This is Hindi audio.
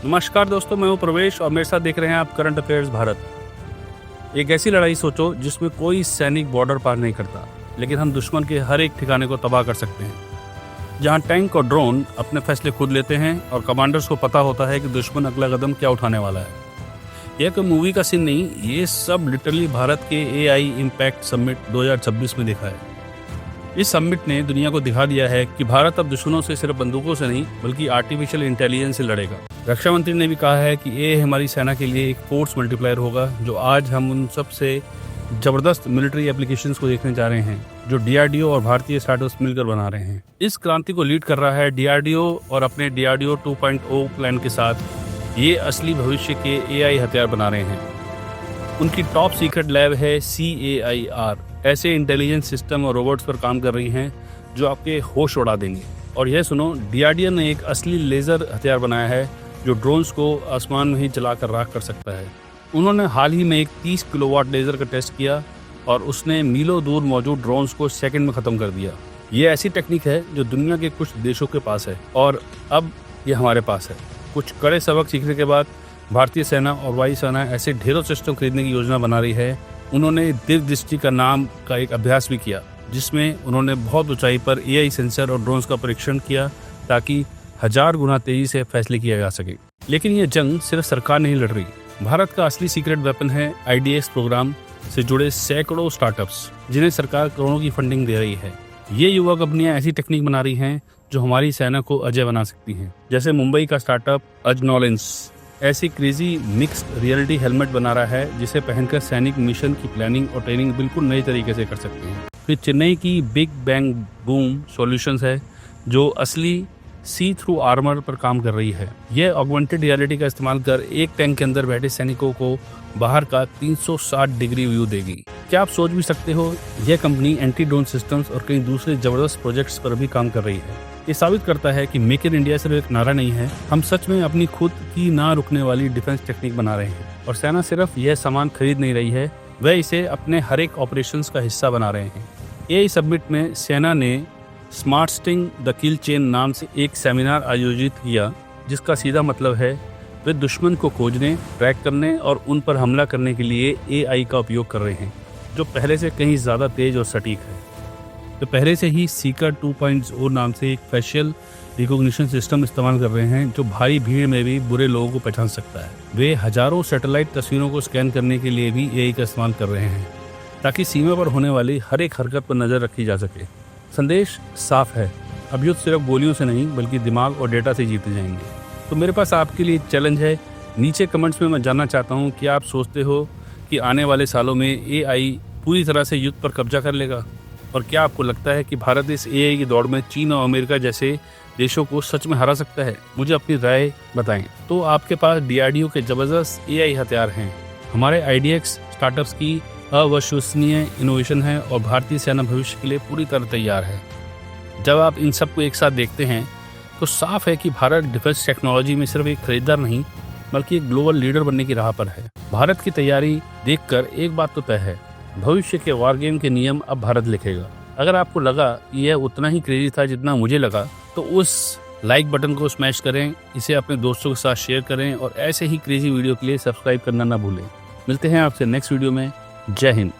नमस्कार दोस्तों, मैं हूं प्रवेश और मेरे साथ देख रहे हैं आप करंट अफेयर्स भारत। एक ऐसी लड़ाई सोचो जिसमें कोई सैनिक बॉर्डर पार नहीं करता, लेकिन हम दुश्मन के हर एक ठिकाने को तबाह कर सकते हैं। जहां टैंक और ड्रोन अपने फैसले खुद लेते हैं और कमांडर्स को पता होता है कि दुश्मन अगला कदम क्या उठाने वाला है। यह कोई मूवी का सीन नहीं, ये सब लिटरली भारत के AI इम्पैक्ट समिट 2026 में देखा है। इस समिट ने दुनिया को दिखा दिया है कि भारत अब दुश्मनों से सिर्फ बंदूकों से नहीं बल्कि आर्टिफिशियल इंटेलिजेंस से लड़ेगा। रक्षा मंत्री ने भी कहा है कि ये हमारी सेना के लिए एक फोर्स मल्टीप्लायर होगा, जो आज हम उन सबसे जबरदस्त मिलिट्री एप्लीकेशंस को देखने जा रहे हैं जो DRDO और भारतीय स्टार्टअप्स मिलकर बना रहे हैं। इस क्रांति को लीड कर रहा है DRDO और अपने DRDO 2.0 प्लान के साथ ये असली भविष्य के AI हथियार बना रहे हैं। उनकी टॉप सीक्रेट लैब है CAIR, ऐसे इंटेलिजेंस सिस्टम और रोबोट्स पर काम कर रही हैं जो आपके होश उड़ा देंगे। और यह सुनो, DRDO ने एक असली लेज़र हथियार बनाया है जो ड्रोन्स को आसमान में ही जलाकर राख कर सकता है। उन्होंने हाल ही में एक 30 किलोवाट लेज़र का टेस्ट किया और उसने मीलों दूर मौजूद ड्रोन्स को सेकंड में ख़त्म कर दिया। ये ऐसी टेक्निक है जो दुनिया के कुछ देशों के पास है और अब ये हमारे पास है। कुछ कड़े सबक सीखने के बाद भारतीय सेना और वायुसेना ऐसे ढेरों सिस्टम खरीदने की योजना बना रही है। उन्होंने दीर्घदृष्टि का नाम का एक अभ्यास भी किया, जिसमें उन्होंने बहुत ऊंचाई पर AI सेंसर और ड्रोन्स का परीक्षण किया ताकि 1000 गुना तेजी से फैसले किया जा सके। लेकिन ये जंग सिर्फ सरकार नहीं लड़ रही। भारत का असली सीक्रेट वेपन है IDX प्रोग्राम से जुड़े सैकड़ों स्टार्टअप्स, जिन्हें सरकार करोड़ों की फंडिंग दे रही है। ये युवा कंपनियां ऐसी टेक्निक बना रही हैं जो हमारी सेना को अजय बना सकती हैं। जैसे मुंबई का स्टार्टअप अजनॉलेंस ऐसी क्रेजी मिक्स्ड रियलिटी हेलमेट बना रहा है जिसे पहनकर सैनिक मिशन की प्लानिंग और ट्रेनिंग बिल्कुल नए तरीके से कर सकते हैं। फिर चेन्नई की बिग बैंग बूम सॉल्यूशंस है जो असली सी थ्रू आर्मर पर काम कर रही है। यह ऑगमेंटेड रियलिटी का इस्तेमाल कर एक टैंक के अंदर बैठे सैनिकों को बाहर का 360 डिग्री व्यू देगी। क्या आप सोच भी सकते हो, यह कंपनी एंटी ड्रोन सिस्टम्स और कई दूसरे जबरदस्त प्रोजेक्ट्स पर भी काम कर रही है। ये साबित करता है कि मेक इन इंडिया सिर्फ एक नारा नहीं है, हम सच में अपनी खुद की ना रुकने वाली डिफेंस टेक्निक बना रहे हैं। और सेना सिर्फ यह सामान खरीद नहीं रही है, वह इसे अपने हर एक ऑपरेशंस का हिस्सा बना रहे हैं। AI समिट में सेना ने स्मार्टस्टिंग द किल चेन नाम से एक सेमिनार आयोजित किया, जिसका सीधा मतलब है वे दुश्मन को खोजने, ट्रैक करने और उन पर हमला करने के लिए AI का उपयोग कर रहे हैं, जो पहले से कहीं ज़्यादा तेज और सटीक है। तो पहले से ही सीकर 2.0 नाम से एक फेशियल रिकॉग्निशन सिस्टम इस्तेमाल कर रहे हैं जो भारी भीड़ में भी बुरे लोगों को पहचान सकता है। वे हजारों सैटेलाइट तस्वीरों को स्कैन करने के लिए भी AI का इस्तेमाल कर रहे हैं ताकि सीमा पर होने वाली हर एक हरकत पर नज़र रखी जा सके। संदेश साफ है, अब युद्ध सिर्फ गोलियों से नहीं बल्कि दिमाग और डेटा से जीते जाएंगे। तो मेरे पास आपके लिए चैलेंज है, नीचे कमेंट्स में मैं जानना चाहता हूँ कि आप सोचते हो कि आने वाले सालों में AI पूरी तरह से युद्ध पर कब्जा कर लेगा, और क्या आपको लगता है कि भारत इस AI की दौड़ में चीन और अमेरिका जैसे देशों को सच में हरा सकता है? मुझे अपनी राय बताएं। तो आपके पास DRDO के जबरदस्त AI हथियार हैं, हमारे IDX स्टार्टअप्स की अविश्वसनीय इनोवेशन है और भारतीय सेना भविष्य के लिए पूरी तरह तैयार है। जब आप इन सबको एक साथ देखते हैं तो साफ है कि भारत डिफेंस टेक्नोलॉजी में सिर्फ एक खरीदार नहीं बल्कि एक ग्लोबल लीडर बनने की राह पर है। भारत की तैयारी देखकर एक बात तो तय है, भविष्य के वार गेम के नियम अब भारत लिखेगा। अगर आपको लगा यह उतना ही क्रेजी था जितना मुझे लगा, तो उस लाइक बटन को स्मैश करें, इसे अपने दोस्तों के साथ शेयर करें और ऐसे ही क्रेजी वीडियो के लिए सब्सक्राइब करना ना भूलें। मिलते हैं आपसे नेक्स्ट वीडियो में। जय हिंद।